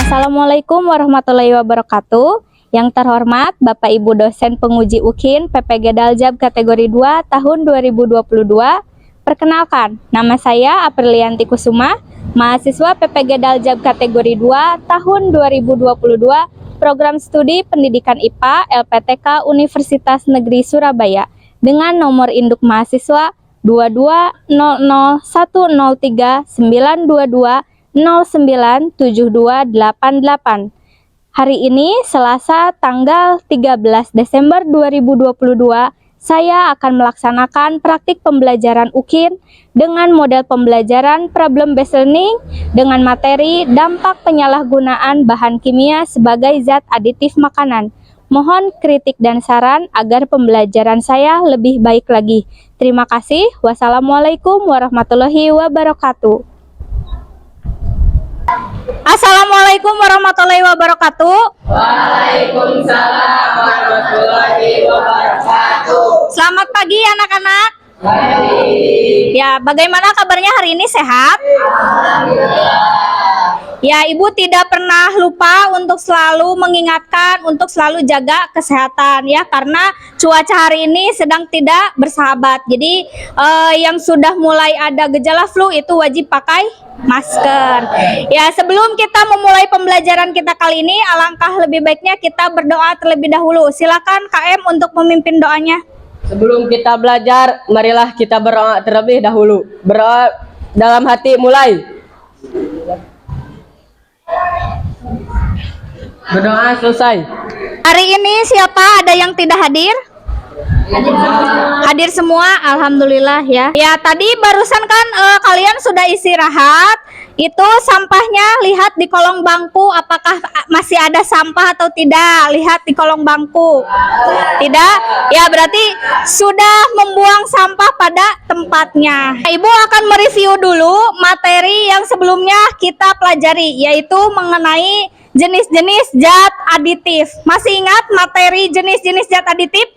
Assalamualaikum warahmatullahi wabarakatuh. Yang terhormat Bapak Ibu dosen penguji UKIN PPG Daljab kategori 2 tahun 2022. Perkenalkan, nama saya Aprilianti Kusuma, mahasiswa PPG Daljab kategori 2 tahun 2022, program studi pendidikan IPA LPTK Universitas Negeri Surabaya dengan nomor induk mahasiswa 2200132922097288. Hari ini Selasa tanggal 13 Desember 2022, saya akan melaksanakan praktik pembelajaran UKIN dengan model pembelajaran problem based learning dengan materi dampak penyalahgunaan bahan kimia sebagai zat aditif makanan. Mohon kritik dan saran agar pembelajaran saya lebih baik lagi. Terima kasih. Wassalamualaikum warahmatullahi wabarakatuh. Assalamualaikum warahmatullahi wabarakatuh. Waalaikumsalam warahmatullahi wabarakatuh. Selamat pagi anak-anak. Baik. Ya, bagaimana kabarnya hari ini, sehat? Alhamdulillah. Ya, Ibu tidak pernah lupa untuk selalu mengingatkan untuk selalu jaga kesehatan ya, karena cuaca hari ini sedang tidak bersahabat. Jadi yang sudah mulai ada gejala flu itu wajib pakai masker. Ya, sebelum kita memulai pembelajaran kita kali ini, alangkah lebih baiknya kita berdoa terlebih dahulu. Silakan KM untuk memimpin doanya. Sebelum kita belajar, marilah kita berdoa terlebih dahulu. Berdoa dalam hati, mulai. Berdoa selesai. Hari ini siapa ada yang tidak hadir? Hadir semua, alhamdulillah ya. Ya, tadi barusan kan kalian sudah istirahat. Itu sampahnya lihat di kolong bangku, apakah masih ada sampah atau tidak? Lihat di kolong bangku. Tidak? Ya, berarti sudah membuang sampah pada tempatnya. Ibu akan mereview dulu materi yang sebelumnya kita pelajari, yaitu mengenai jenis-jenis zat aditif. Masih ingat materi jenis-jenis zat aditif?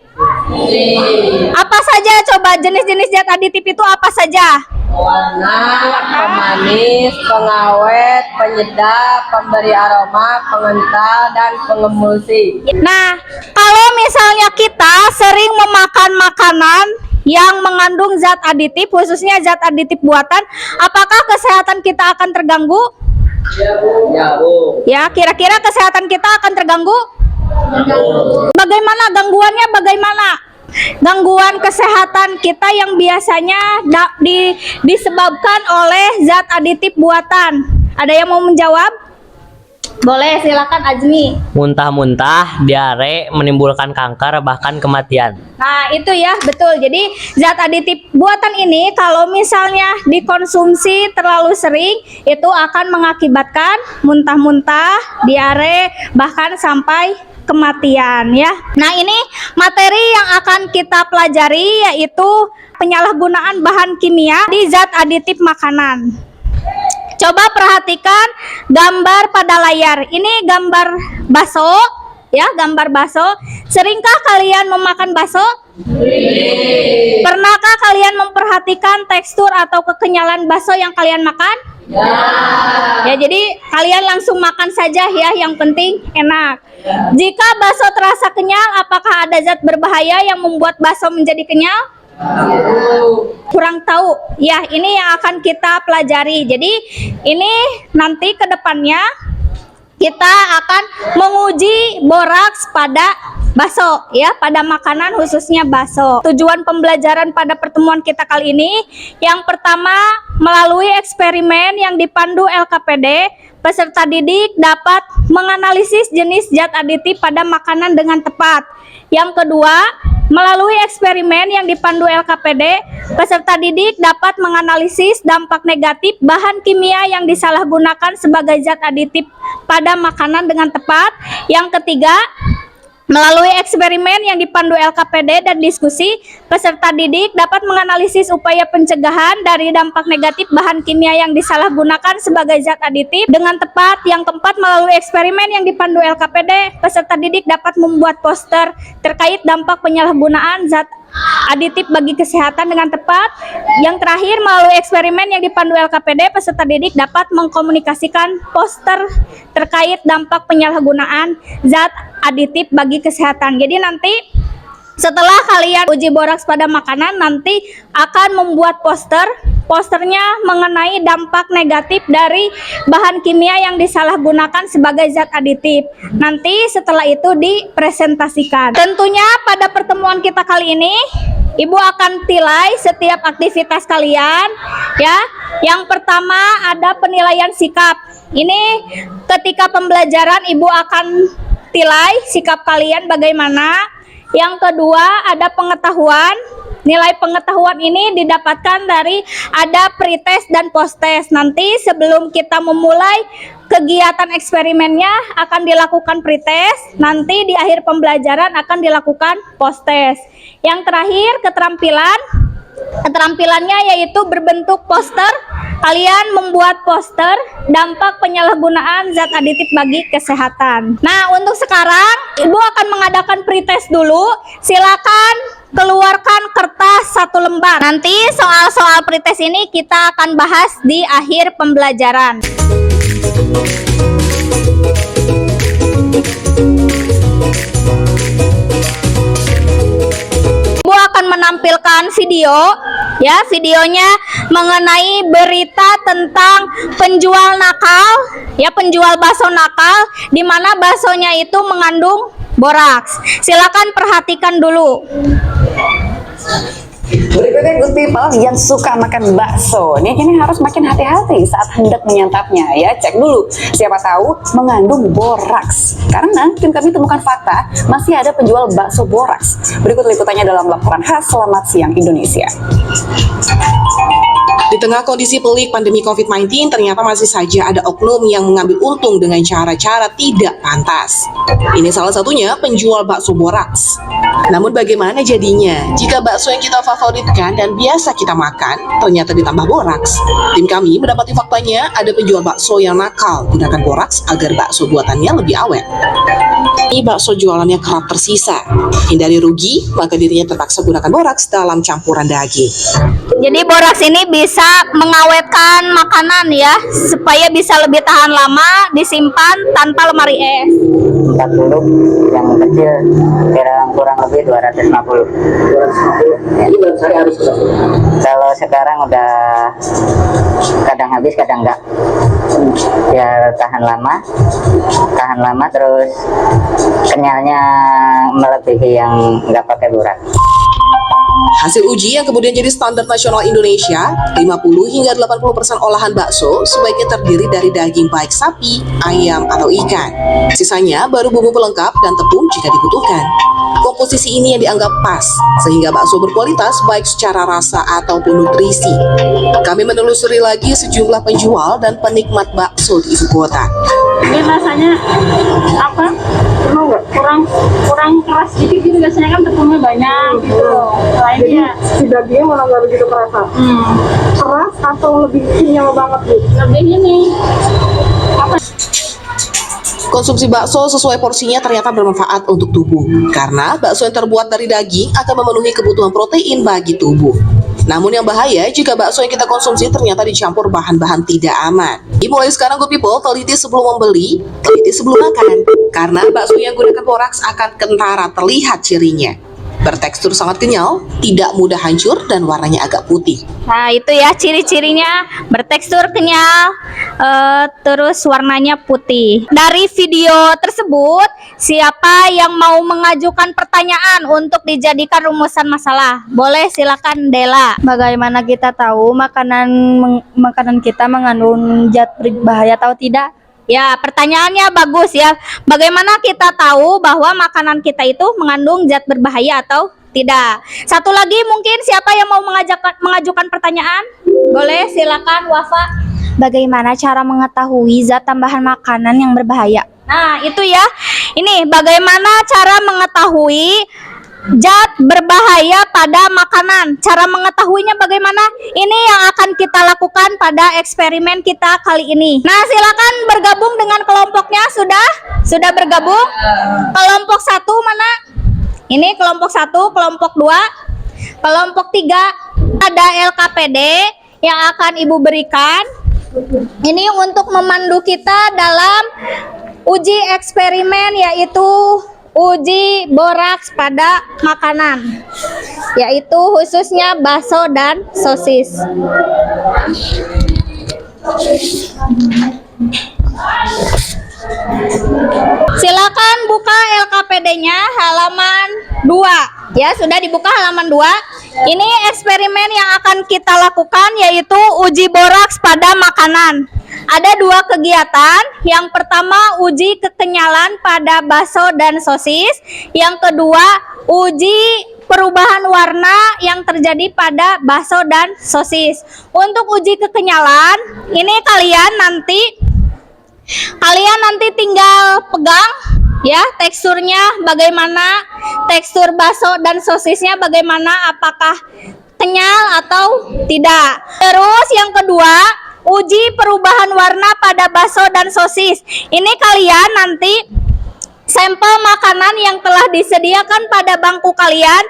Apa saja coba jenis-jenis zat aditif itu apa saja? Warna, pemanis, pengawet, penyedap, pemberi aroma, pengental, dan pengemulsi. Nah, kalau misalnya kita sering memakan makanan yang mengandung zat aditif, khususnya zat aditif buatan, apakah kesehatan kita akan terganggu? Ya, Bu. Ya, Bu. Ya, kira-kira kesehatan kita akan terganggu? Bagaimana gangguannya? Bagaimana? Gangguan kesehatan kita yang biasanya disebabkan oleh zat aditif buatan. Ada yang mau menjawab? Boleh, silakan Azmi. Muntah-muntah, diare, menimbulkan kanker, bahkan kematian. Nah, itu ya, betul. Jadi zat aditif buatan ini kalau misalnya dikonsumsi terlalu sering, itu akan mengakibatkan muntah-muntah, diare, bahkan sampai kematian ya. Nah, ini materi yang akan kita pelajari yaitu penyalahgunaan bahan kimia di zat aditif makanan. Coba perhatikan gambar pada layar. Ini gambar bakso ya, gambar bakso. Seringkah kalian memakan bakso? Pernahkah kalian memperhatikan tekstur atau kekenyalan bakso yang kalian makan? Ya, jadi kalian langsung makan saja ya, yang penting enak. Jika bakso terasa kenyal, apakah ada zat berbahaya yang membuat bakso menjadi kenyal? Kurang tahu. Ya, ini yang akan kita pelajari. Jadi ini nanti ke depannya kita akan menguji boraks pada bakso ya, pada makanan khususnya bakso. Tujuan pembelajaran pada pertemuan kita kali ini yang pertama, melalui eksperimen yang dipandu LKPD, peserta didik dapat menganalisis jenis zat aditif pada makanan dengan tepat. Yang kedua, Melalui eksperimen yang dipandu LKPD, peserta didik dapat menganalisis dampak negatif bahan kimia yang disalahgunakan sebagai zat aditif pada makanan dengan tepat. Yang ketiga, melalui eksperimen yang dipandu LKPD dan diskusi, peserta didik dapat menganalisis upaya pencegahan dari dampak negatif bahan kimia yang disalahgunakan sebagai zat aditif dengan tepat. Yang keempat, melalui eksperimen yang dipandu LKPD, peserta didik dapat membuat poster terkait dampak penyalahgunaan zat aditif bagi kesehatan dengan tepat. Yang terakhir, melalui eksperimen yang dipandu LKPD, peserta didik dapat mengkomunikasikan poster terkait dampak penyalahgunaan zat aditif bagi kesehatan. Jadi nanti setelah kalian uji boraks pada makanan, nanti akan membuat posternya mengenai dampak negatif dari bahan kimia yang disalahgunakan sebagai zat aditif. Nanti setelah itu dipresentasikan. Tentunya pada pertemuan kita kali ini, Ibu akan tilai setiap aktivitas kalian ya. Yang pertama ada penilaian sikap. Ini ketika pembelajaran Ibu akan tilai sikap kalian bagaimana. Yang kedua ada pengetahuan. Nilai pengetahuan ini didapatkan dari ada pretest dan posttest. Nanti sebelum kita memulai kegiatan eksperimennya akan dilakukan pretest. Nanti di akhir pembelajaran akan dilakukan posttest. Yang terakhir keterampilan. Keterampilannya yaitu berbentuk poster. Kalian membuat poster dampak penyalahgunaan zat aditif bagi kesehatan. Nah, untuk sekarang Ibu akan mengadakan pretest dulu. Silakan keluarkan kertas 1 lembar. Nanti soal-soal pretest ini kita akan bahas di akhir pembelajaran. Ibu akan menampilkan video ya, videonya mengenai berita tentang penjual nakal ya, penjual bakso nakal di mana baksonya itu mengandung boraks. Silakan perhatikan dulu. Berikutnya good people yang suka makan bakso nih, ini harus makin hati-hati saat hendak menyantapnya ya. Cek dulu, siapa tahu mengandung boraks. Karena tim kami temukan fakta masih ada penjual bakso boraks. Berikut liputannya dalam laporan khas Selamat Siang Indonesia. Di tengah kondisi pelik pandemi COVID-19, ternyata masih saja ada oknum yang mengambil untung dengan cara-cara tidak pantas. Ini salah satunya penjual bakso boraks. Namun bagaimana jadinya jika bakso yang kita favoritkan dan biasa kita makan ternyata ditambah boraks? Tim kami mendapati faktanya ada penjual bakso yang nakal gunakan boraks agar bakso buatannya lebih awet. Ini bakso jualannya kerap tersisa. Hindari rugi, maka dirinya terpaksa gunakan boraks dalam campuran daging. Jadi boraks ini bisa mengawetkan makanan ya, supaya bisa lebih tahan lama, disimpan tanpa lemari es. 40, yang kecil kurang lebih 250. Ini berapa hari habis? Kalau sekarang udah kadang habis kadang enggak. Ya tahan lama terus kenyalnya melebihi yang enggak pakai boraks. Hasil uji yang kemudian jadi standar nasional Indonesia, 50 hingga 80% olahan bakso sebaiknya terdiri dari daging baik sapi, ayam, atau ikan. Sisanya baru bumbu pelengkap dan tepung jika dibutuhkan. Komposisi ini yang dianggap pas, sehingga bakso berkualitas baik secara rasa ataupun nutrisi. Kami menelusuri lagi sejumlah penjual dan penikmat bakso di ibu kota. Ini rasanya apa? Kurang keras sedikit gitu, biasanya kan tepungnya banyak gitu loh. Lainnya Si dagingnya malah nggak begitu kerasa. Keras atau lebih kenyal banget Bu? lebih ini apa? Konsumsi bakso sesuai porsinya ternyata bermanfaat untuk tubuh, karena bakso yang terbuat dari daging akan memenuhi kebutuhan protein bagi tubuh. Namun yang bahaya jika bakso yang kita konsumsi ternyata dicampur bahan-bahan tidak aman. Dimulai sekarang good people, teliti sebelum membeli, teliti sebelum makan. Karena bakso yang gunakan boraks akan kentara terlihat cirinya. Bertekstur sangat kenyal, tidak mudah hancur, dan warnanya agak putih. Nah itu ya ciri-cirinya, bertekstur kenyal, terus warnanya putih. Dari video tersebut, siapa yang mau mengajukan pertanyaan untuk dijadikan rumusan masalah? Boleh, silakan Dela. Bagaimana kita tahu makanan kita mengandung zat berbahaya atau tidak? Ya, pertanyaannya bagus ya. Bagaimana kita tahu bahwa makanan kita itu mengandung zat berbahaya atau Tidak. Satu lagi mungkin siapa yang mau mengajukan pertanyaan? Boleh, silakan Wafa. Bagaimana cara mengetahui zat tambahan makanan yang berbahaya? Nah, itu ya. Ini bagaimana cara mengetahui zat berbahaya pada makanan. Cara mengetahuinya bagaimana? Ini yang akan kita lakukan pada eksperimen kita kali ini. Nah, silakan bergabung dengan kelompoknya. Sudah bergabung? Kelompok 1 mana? Ini kelompok 1, kelompok 2, kelompok 3. Ada LKPD yang akan Ibu berikan. Ini untuk memandu kita dalam uji eksperimen, yaitu uji boraks pada makanan, yaitu khususnya bakso dan sosis. Silakan buka LKPD-nya halaman 2. Ya, sudah dibuka halaman 2. Ini eksperimen yang akan kita lakukan, yaitu uji boraks pada makanan. Ada 2 kegiatan. Yang pertama, uji kekenyalan pada bakso dan sosis. Yang kedua, uji perubahan warna yang terjadi pada bakso dan sosis. Untuk uji kekenyalan, ini kalian nanti tinggal pegang ya, teksturnya bagaimana, tekstur bakso dan sosisnya bagaimana, apakah kenyal atau tidak. Terus yang kedua, uji perubahan warna pada bakso dan sosis. Ini kalian nanti sampel makanan yang telah disediakan pada bangku kalian,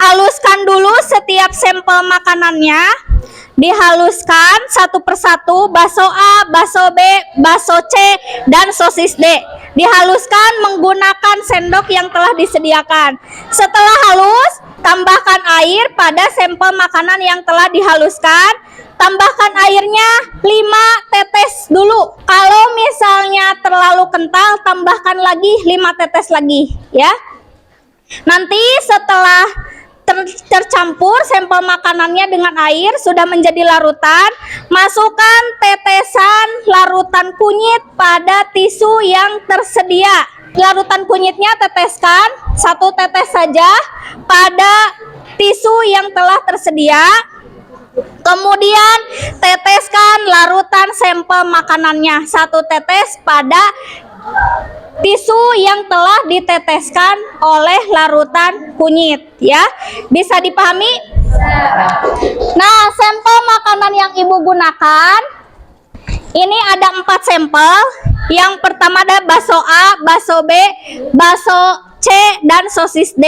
haluskan dulu setiap sampel makanannya. Dihaluskan satu persatu, bakso A, bakso B, bakso C, dan sosis D. Dihaluskan menggunakan sendok yang telah disediakan. Setelah halus, tambahkan air pada sampel makanan yang telah dihaluskan. Tambahkan airnya 5 tetes dulu. Kalau misalnya terlalu kental, tambahkan lagi 5 tetes lagi, ya. Nanti setelah tercampur sampel makanannya dengan air, sudah menjadi larutan, masukkan tetesan larutan kunyit pada tisu yang tersedia. Larutan kunyitnya teteskan 1 tetes saja pada tisu yang telah tersedia. Kemudian teteskan larutan sampel makanannya 1 tetes pada tisu yang telah diteteskan oleh larutan kunyit, ya. Bisa dipahami? Nah, sampel makanan yang Ibu gunakan ini ada 4 sampel. Yang pertama ada bakso A, bakso B, bakso C, dan sosis D.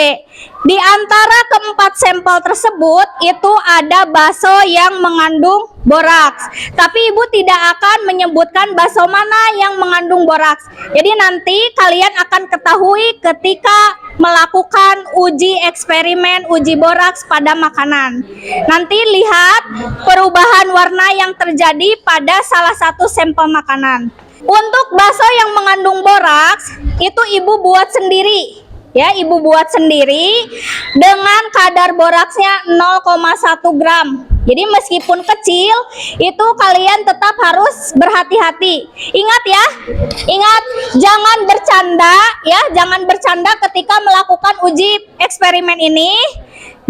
Di antara keempat sampel tersebut itu ada bakso yang mengandung boraks. Tapi Ibu tidak akan menyebutkan bakso mana yang mengandung boraks. Jadi nanti kalian akan ketahui ketika melakukan uji eksperimen uji boraks pada makanan. Nanti lihat perubahan warna yang terjadi pada salah satu sampel makanan. Untuk bakso yang mengandung boraks itu Ibu buat sendiri. Ya, Ibu buat sendiri dengan kadar boraksnya 0,1 gram. Jadi meskipun kecil, itu kalian tetap harus berhati-hati. Ingat ya, ingat jangan bercanda ya, jangan bercanda ketika melakukan uji eksperimen ini.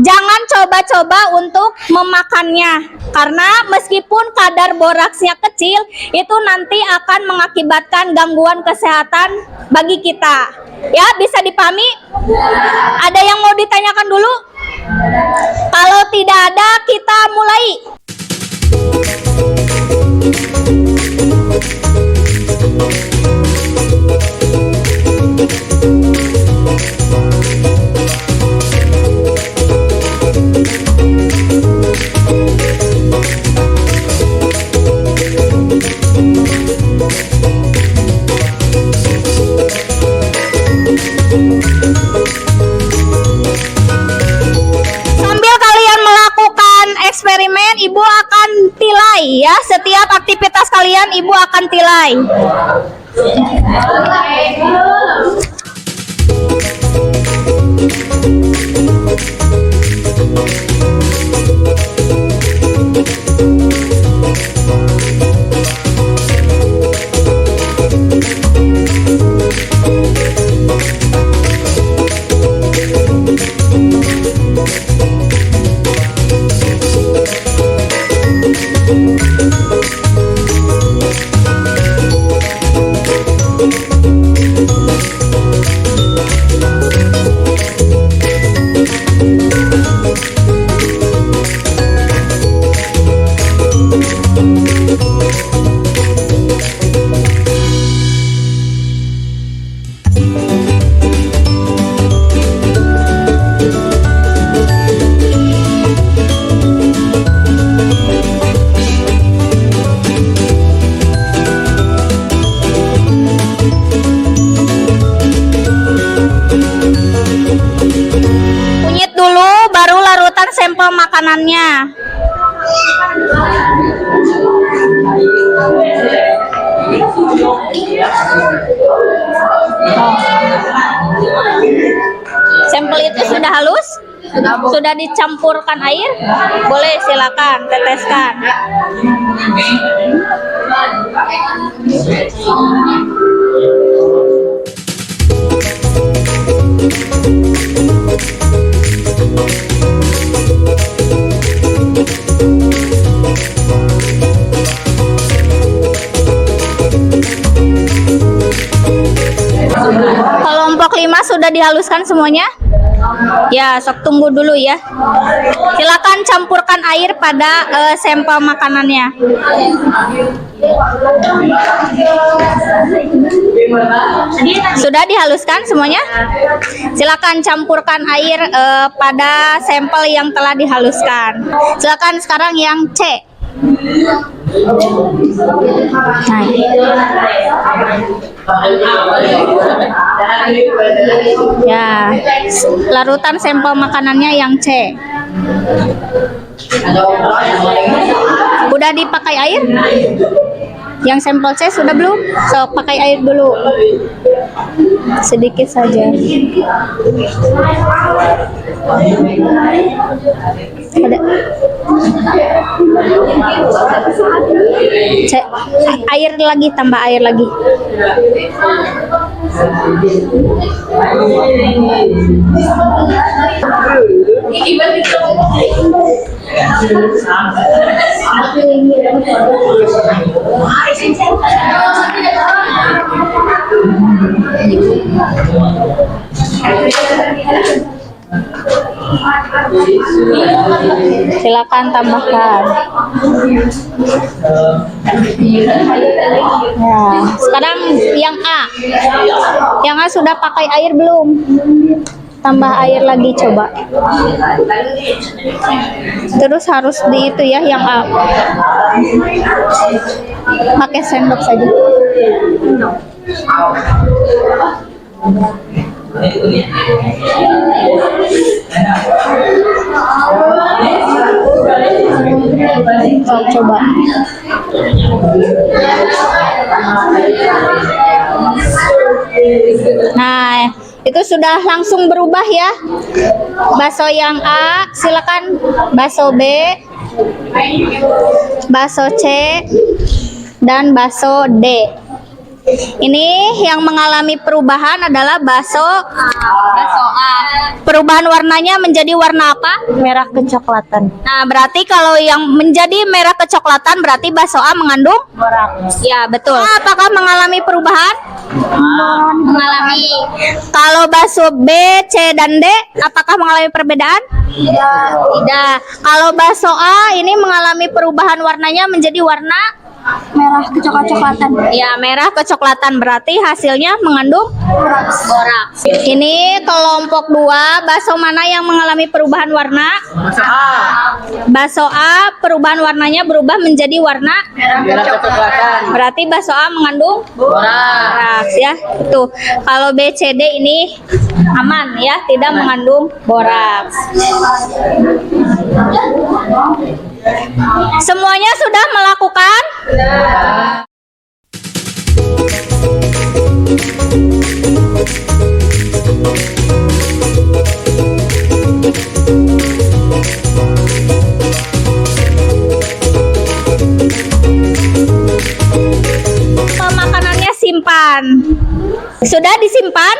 Jangan coba-coba untuk memakannya, karena meskipun kadar boraksnya kecil, itu nanti akan mengakibatkan gangguan kesehatan bagi kita. Ya, bisa dipahami? Ada yang mau ditanyakan dulu? Kalau tidak ada, kita mulai. Sambil kalian melakukan eksperimen, Ibu akan tilai ya. Setiap aktivitas kalian Ibu akan tilai. makanannya. Sampel itu sudah halus? Sudah dicampurkan air? Boleh, silakan teteskan. Kelompok 5 sudah dihaluskan semuanya? Ya, sok tunggu dulu ya. Silakan campurkan air pada sampel makanannya. Sudah dihaluskan semuanya? Silakan campurkan air pada sampel yang telah dihaluskan. Silakan sekarang yang C. Nah. Ya, larutan sampel makanannya yang C. Udah dipakai air? Yang sampel C sudah belum? So, pakai air dulu. Sedikit saja. Ada. C, air lagi, tambah air lagi. Silakan tambahkan. Ya, sekarang yang A. Yang A sudah pakai air belum? Tambah air lagi coba. Terus harus di itu ya yang A. Pakai sendok saja. Coba. Nah, itu sudah langsung berubah ya. Bakso yang A, silakan bakso B, bakso C, dan bakso D. Ini yang mengalami perubahan adalah bakso A. Perubahan warnanya menjadi warna apa? Merah kecoklatan. Nah, berarti kalau yang menjadi merah kecoklatan berarti bakso A mengandung boraks. Ya, betul. Apakah mengalami perubahan? Mengalami. Kalau bakso B, C, dan D apakah mengalami perbedaan? Tidak. Kalau bakso A ini mengalami perubahan warnanya menjadi warna Merah kecoklat-coklatan. ya, merah kecoklatan, berarti hasilnya mengandung boraks. Ini kelompok 2, bakso mana yang mengalami perubahan warna? Bakso A, perubahan warnanya berubah menjadi warna Merah kecoklatan. berarti bakso A mengandung boraks ya. Itu. Kalau B, C, D ini aman ya, tidak mengandung boraks. Semuanya sudah melakukan? Makanannya simpan. Sudah disimpan?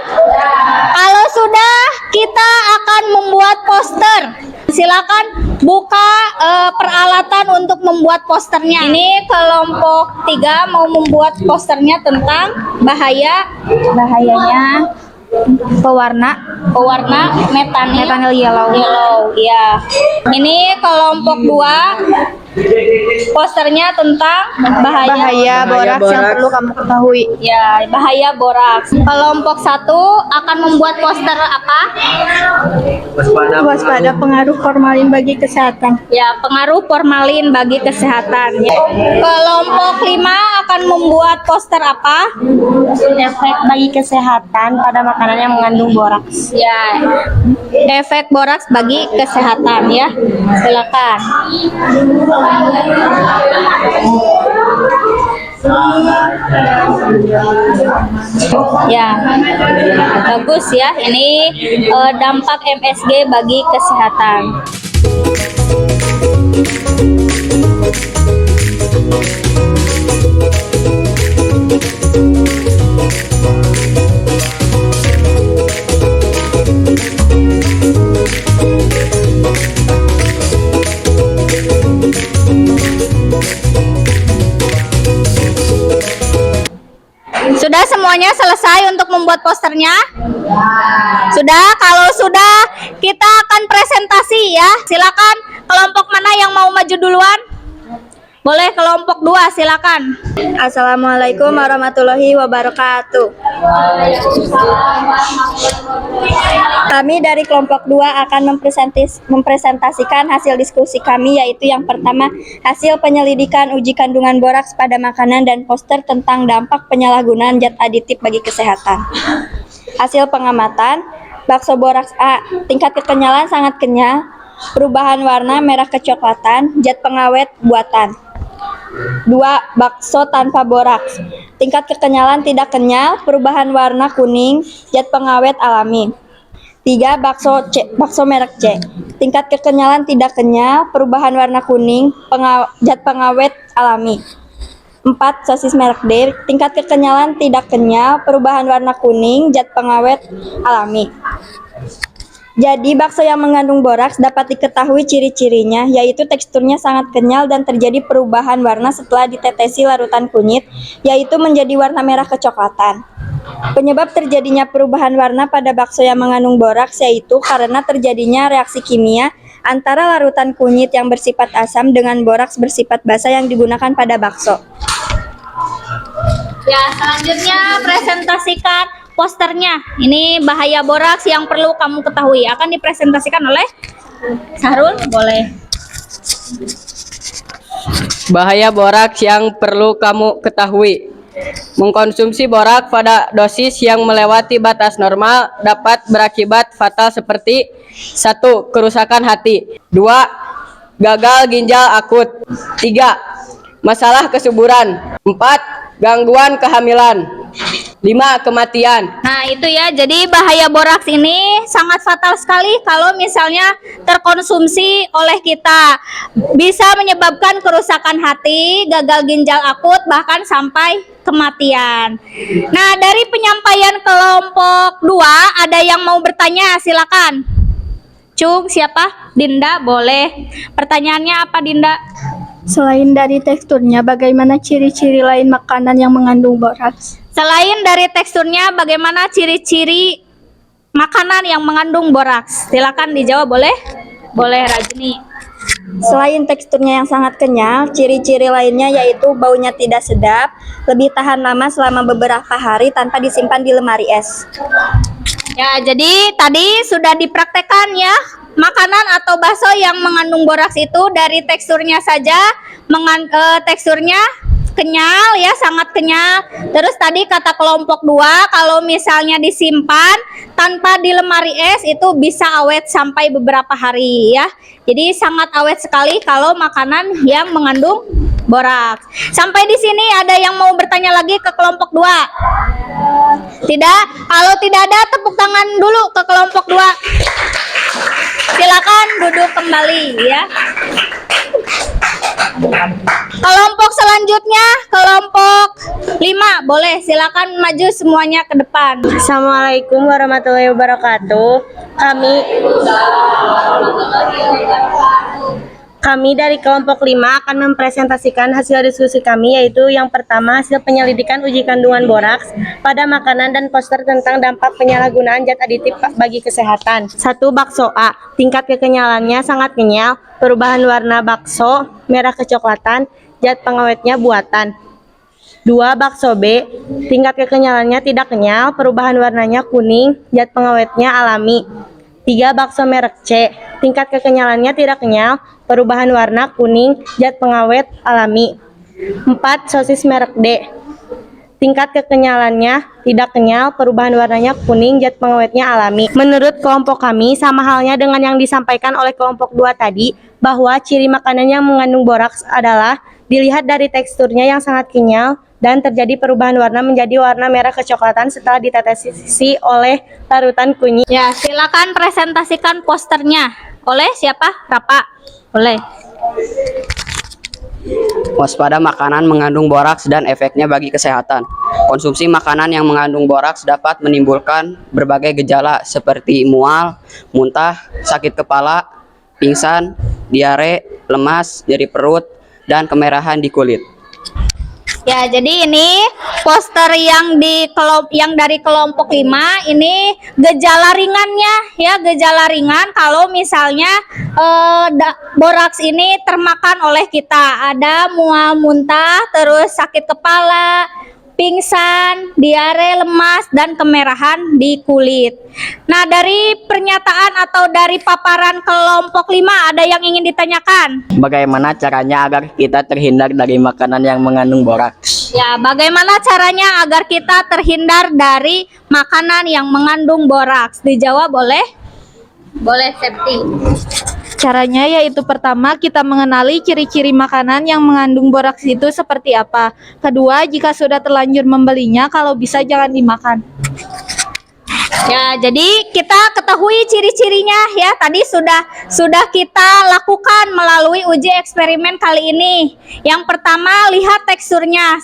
Kalau sudah, kita akan membuat poster. Silakan buka peralatan untuk membuat posternya. Ini kelompok 3 mau membuat posternya tentang bahayanya pewarna metanil yellow ya. Ini kelompok 2 Posternya tentang Bahaya boraks yang perlu kamu ketahui. Ya, bahaya boraks. Kelompok 1 akan membuat poster apa? Waspada pengaruh formalin bagi kesehatan. Ya, pengaruh formalin bagi kesehatan. Ya. Kelompok 5 akan membuat poster apa? Efek bagi kesehatan pada makanan yang mengandung boraks. Ya, efek boraks bagi kesehatan ya. Silakan. Ya, bagus ya. Ini dampak MSG bagi kesehatan. Sudah semuanya selesai untuk membuat posternya? Sudah? Kalau sudah, kita akan presentasi ya. Silakan kelompok mana yang mau maju duluan? Boleh kelompok 2, silakan. Assalamualaikum warahmatullahi wabarakatuh. Kami dari kelompok 2 akan mempresentasikan hasil diskusi kami, yaitu yang pertama, hasil penyelidikan uji kandungan boraks pada makanan dan poster tentang dampak penyalahgunaan zat aditif bagi kesehatan. Hasil pengamatan, bakso boraks A, tingkat kekenyalan sangat kenyal, perubahan warna merah kecoklatan, zat pengawet buatan. 2. Bakso tanpa boraks, tingkat kekenyalan tidak kenyal, perubahan warna kuning, zat pengawet alami. 3. Bakso merek C, tingkat kekenyalan tidak kenyal, perubahan warna kuning, zat pengawet alami. 4. Sosis merek D, tingkat kekenyalan tidak kenyal, perubahan warna kuning, zat pengawet alami. Jadi, bakso yang mengandung boraks dapat diketahui ciri-cirinya, yaitu teksturnya sangat kenyal dan terjadi perubahan warna setelah ditetesi larutan kunyit, yaitu menjadi warna merah kecoklatan. Penyebab terjadinya perubahan warna pada bakso yang mengandung boraks yaitu karena terjadinya reaksi kimia antara larutan kunyit yang bersifat asam dengan boraks bersifat basa yang digunakan pada bakso. Ya, selanjutnya presentasikan posternya. Ini bahaya boraks yang perlu kamu ketahui. Akan dipresentasikan oleh Sahrul, boleh. Bahaya boraks yang perlu kamu ketahui. Mengkonsumsi boraks pada dosis yang melewati batas normal dapat berakibat fatal seperti 1. Kerusakan hati. 2. Gagal ginjal akut. 3. Masalah kesuburan. 4. Gangguan kehamilan. 5. Kematian. Nah, itu ya. Jadi bahaya boraks ini sangat fatal sekali kalau misalnya terkonsumsi oleh kita. Bisa menyebabkan kerusakan hati, gagal ginjal akut, bahkan sampai kematian. Nah, dari penyampaian kelompok 2, ada yang mau bertanya? Silakan. Cung, siapa? Dinda, boleh. Pertanyaannya apa, Dinda? Selain dari teksturnya, bagaimana ciri-ciri lain makanan yang mengandung boraks? Selain dari teksturnya, bagaimana ciri-ciri makanan yang mengandung boraks? Silakan dijawab, boleh? Boleh, Rajni. Selain teksturnya yang sangat kenyal, ciri-ciri lainnya yaitu baunya tidak sedap, lebih tahan lama selama beberapa hari tanpa disimpan di lemari es. Ya, jadi tadi sudah dipraktekkan ya, makanan atau bakso yang mengandung boraks itu dari teksturnya saja, teksturnya kenyal ya, sangat kenyal. Terus tadi kata kelompok 2, kalau misalnya disimpan tanpa di lemari es itu bisa awet sampai beberapa hari ya. Jadi sangat awet sekali kalau makanan yang mengandung boraks. Sampai di sini ada yang mau bertanya lagi ke kelompok 2? Tidak? Kalau tidak ada, tepuk tangan dulu ke kelompok 2. Silakan duduk kembali ya. Kelompok selanjutnya, kelompok 5, boleh silakan maju semuanya ke depan. Assalamualaikum warahmatullahi wabarakatuh. Kami dari kelompok 5 akan mempresentasikan hasil diskusi kami, yaitu yang pertama hasil penyelidikan uji kandungan boraks pada makanan dan poster tentang dampak penyalahgunaan zat aditif bagi kesehatan. 1. Bakso A, tingkat kekenyalannya sangat kenyal, perubahan warna bakso merah kecoklatan, zat pengawetnya buatan. 2. Bakso B, tingkat kekenyalannya tidak kenyal, perubahan warnanya kuning, zat pengawetnya alami. 3. Bakso merek C, tingkat kekenyalannya tidak kenyal, perubahan warna kuning, zat pengawet alami. 4. Sosis merek D, tingkat kekenyalannya tidak kenyal, perubahan warnanya kuning, zat pengawetnya alami. Menurut kelompok kami, sama halnya dengan yang disampaikan oleh kelompok 2 tadi, bahwa ciri makanan yang mengandung boraks adalah dilihat dari teksturnya yang sangat kenyal dan terjadi perubahan warna menjadi warna merah kecoklatan setelah ditetesi oleh larutan kunyit. Ya, silakan presentasikan posternya. Oleh siapa? Rapa. Oleh. Waspada makanan mengandung boraks dan efeknya bagi kesehatan. Konsumsi makanan yang mengandung boraks dapat menimbulkan berbagai gejala seperti mual, muntah, sakit kepala, pingsan, diare, lemas, nyeri perut, dan kemerahan di kulit. Ya, jadi ini poster yang dari kelompok 5 ini gejala ringannya ya, gejala ringan kalau misalnya boraks ini termakan oleh kita. Ada mual, muntah, terus sakit kepala, pingsan, diare, lemas, dan kemerahan di kulit. Nah, dari pernyataan atau dari paparan kelompok 5 ada yang ingin ditanyakan? Bagaimana caranya agar kita terhindar dari makanan yang mengandung boraks? Ya, bagaimana caranya agar kita terhindar dari makanan yang mengandung boraks? Dijawab boleh? Boleh, Septi. Caranya yaitu pertama kita mengenali ciri-ciri makanan yang mengandung boraks itu seperti apa. Kedua, jika sudah terlanjur membelinya, kalau bisa jangan dimakan. Ya, jadi kita ketahui ciri-cirinya ya. Tadi sudah kita lakukan melalui uji eksperimen kali ini. Yang pertama, lihat teksturnya.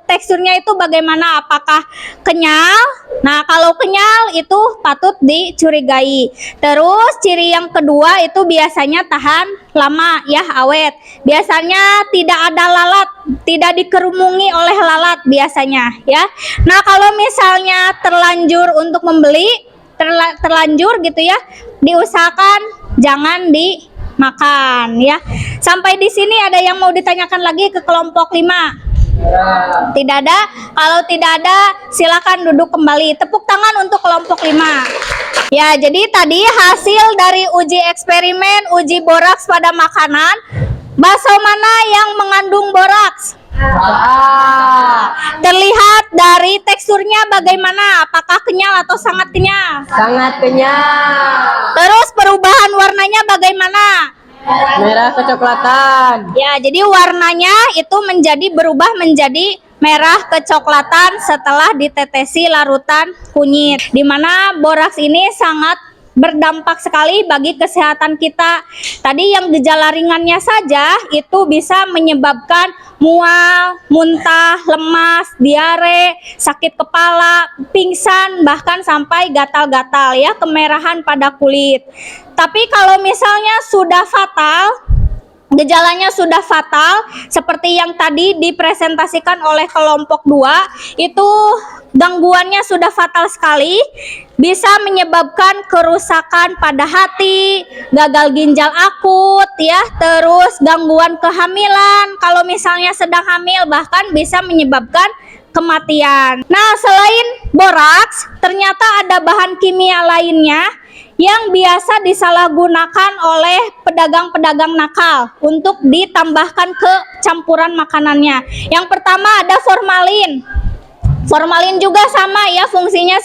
Teksturnya itu bagaimana? Apakah kenyal? Nah, kalau kenyal itu patut dicurigai. Terus ciri yang kedua itu biasanya tahan lama ya, awet. Biasanya tidak ada lalat, tidak dikerumungi oleh lalat biasanya ya. Nah, kalau misalnya terlanjur untuk membeli, terlanjur gitu ya, diusahakan jangan dimakan ya. Sampai di sini ada yang mau ditanyakan lagi ke kelompok 5? Tidak ada. Kalau tidak ada, silakan duduk kembali. Tepuk tangan untuk kelompok 5. Ya, jadi tadi hasil dari uji eksperimen uji boraks pada makanan, bakso mana yang mengandung boraks? Terlihat dari teksturnya bagaimana? Apakah kenyal atau sangat kenyal? Sangat kenyal. Terus perubahan warnanya bagaimana? Merah kecoklatan. Ya, jadi warnanya itu berubah menjadi merah kecoklatan setelah ditetesi larutan kunyit. Di mana boraks ini sangat berdampak sekali bagi kesehatan kita. Tadi yang gejala ringannya saja itu bisa menyebabkan mual, muntah, lemas, diare, sakit kepala, pingsan, bahkan sampai gatal-gatal ya, kemerahan pada kulit. Tapi kalau misalnya sudah fatal, gejalanya sudah fatal seperti yang tadi dipresentasikan oleh kelompok 2, itu gangguannya sudah fatal sekali, bisa menyebabkan kerusakan pada hati, gagal ginjal akut ya, terus gangguan kehamilan kalau misalnya sedang hamil, bahkan bisa menyebabkan kematian. Nah, selain boraks, ternyata ada bahan kimia lainnya yang biasa disalahgunakan oleh pedagang-pedagang nakal untuk ditambahkan ke campuran makanannya. Yang pertama ada formalin. Formalin juga sama ya, fungsinya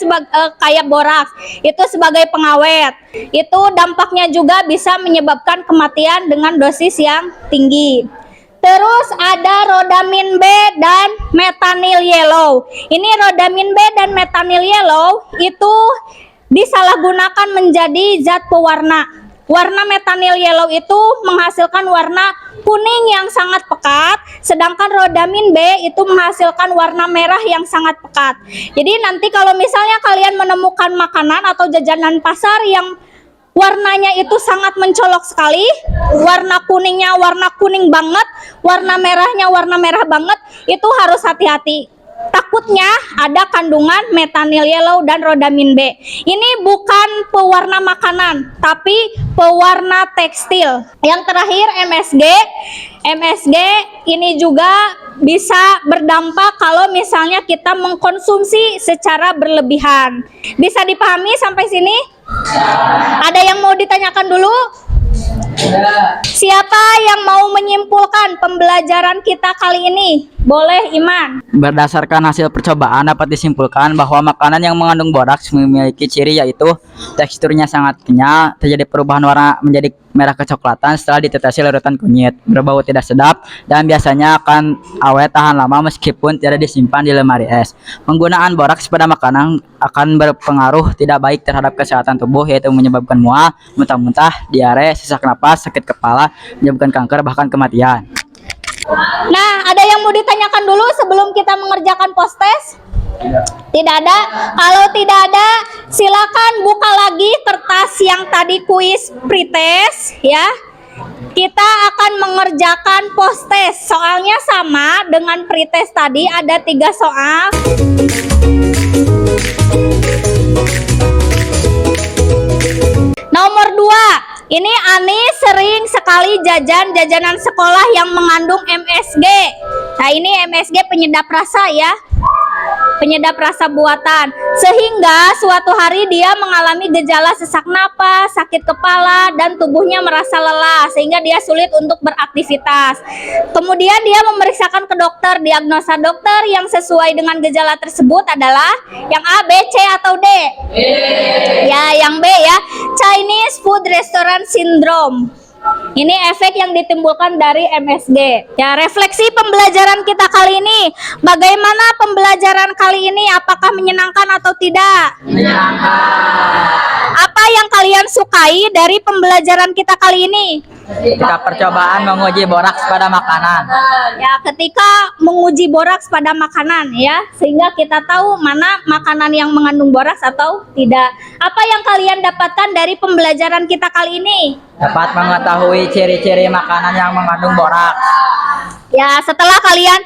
kayak boraks, itu sebagai pengawet. Itu dampaknya juga bisa menyebabkan kematian dengan dosis yang tinggi. Terus ada rodamin B dan metanyl yellow. Ini rodamin B dan metanyl yellow itu disalahgunakan menjadi zat pewarna. Warna metanyl yellow itu menghasilkan warna kuning yang sangat pekat, sedangkan rodamin B itu menghasilkan warna merah yang sangat pekat. Jadi nanti kalau misalnya kalian menemukan makanan atau jajanan pasar yang warnanya itu sangat mencolok sekali. Warna kuningnya warna kuning banget, warna merahnya warna merah banget. Itu harus hati-hati. Takutnya ada kandungan metanil yellow dan rodamin B. Ini bukan pewarna makanan, tapi pewarna tekstil. Yang terakhir MSG. MSG ini juga bisa berdampak kalau misalnya kita mengkonsumsi secara berlebihan. Bisa dipahami sampai sini? Ada yang mau ditanyakan dulu? Siapa yang mau menyimpulkan pembelajaran kita kali ini? Boleh, Iman. Berdasarkan hasil percobaan dapat disimpulkan bahwa makanan yang mengandung boraks memiliki ciri yaitu teksturnya sangat kenyal, terjadi perubahan warna menjadi merah kecoklatan setelah ditetesi larutan kunyit, berbau tidak sedap, dan biasanya akan awet tahan lama meskipun tidak disimpan di lemari es. Penggunaan boraks pada makanan akan berpengaruh tidak baik terhadap kesehatan tubuh, yaitu menyebabkan mual, muntah-muntah, diare, sesak napas, sakit kepala, menyebabkan kanker, bahkan kematian. Nah, ada yang mau ditanyakan dulu sebelum kita mengerjakan post-test? Tidak ada? Kalau tidak ada, silakan buka lagi kertas yang tadi kuis pretest ya. Kita akan mengerjakan post-test. Soalnya sama dengan pretest tadi, ada 3 soal. Nomor 2. Ini Ani sering sekali jajanan sekolah yang mengandung MSG. Nah, ini MSG penyedap rasa ya. Penyedap rasa buatan. Sehingga suatu hari dia mengalami gejala sesak napas, sakit kepala, dan tubuhnya merasa lelah sehingga dia sulit untuk beraktivitas. Kemudian dia memeriksakan ke dokter. Diagnosa dokter yang sesuai dengan gejala tersebut adalah yang A, B, C, atau D? Ya, yang B ya. Chinese Food Restaurant Syndrome. Ini efek yang ditimbulkan dari MSG. Ya, refleksi pembelajaran kita kali ini. Bagaimana pembelajaran kali ini? Apakah menyenangkan atau tidak? Menyenangkan. Apa yang kalian sukai dari pembelajaran kita kali ini? Ketika percobaan menguji boraks pada makanan. Ya, ketika menguji boraks pada makanan ya, sehingga kita tahu mana makanan yang mengandung boraks atau tidak. Apa yang kalian dapatkan dari pembelajaran kita kali ini? Dapat mengetahui ciri-ciri makanan yang mengandung boraks. Ya, setelah kalian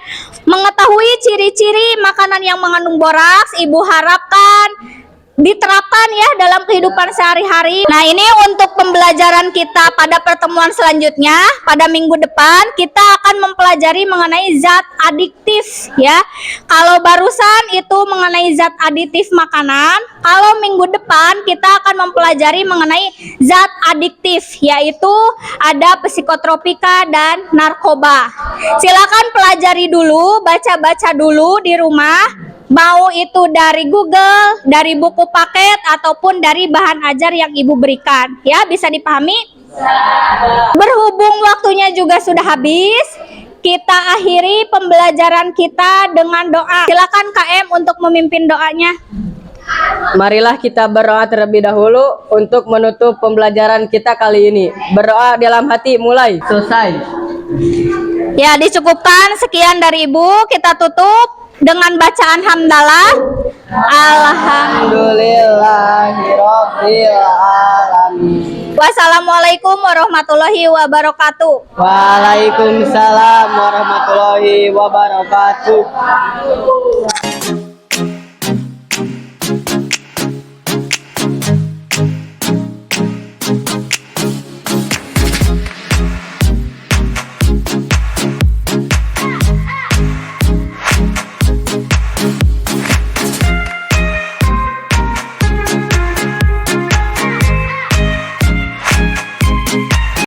mengetahui ciri-ciri makanan yang mengandung boraks, Ibu harapkan diterapkan ya dalam kehidupan sehari-hari. Nah, ini untuk pembelajaran kita pada pertemuan selanjutnya. Pada minggu depan kita akan mempelajari mengenai zat adiktif ya. Kalau barusan itu mengenai zat aditif makanan, kalau minggu depan kita akan mempelajari mengenai zat adiktif, yaitu ada psikotropika dan narkoba. Silakan pelajari dulu, baca-baca dulu di rumah. Mau itu dari Google, dari buku paket, ataupun dari bahan ajar yang Ibu berikan. Ya, bisa dipahami? Berhubung waktunya juga sudah habis, kita akhiri pembelajaran kita dengan doa. Silakan KM untuk memimpin doanya. Marilah kita berdoa terlebih dahulu untuk menutup pembelajaran kita kali ini. Berdoa dalam hati, mulai. Selesai. Ya, dicukupkan. Sekian dari Ibu. Kita tutup dengan bacaan hamdalah. Alhamdulillahirabbil alamin. Wassalamualaikum warahmatullahi wabarakatuh. Waalaikumsalam warahmatullahi wabarakatuh.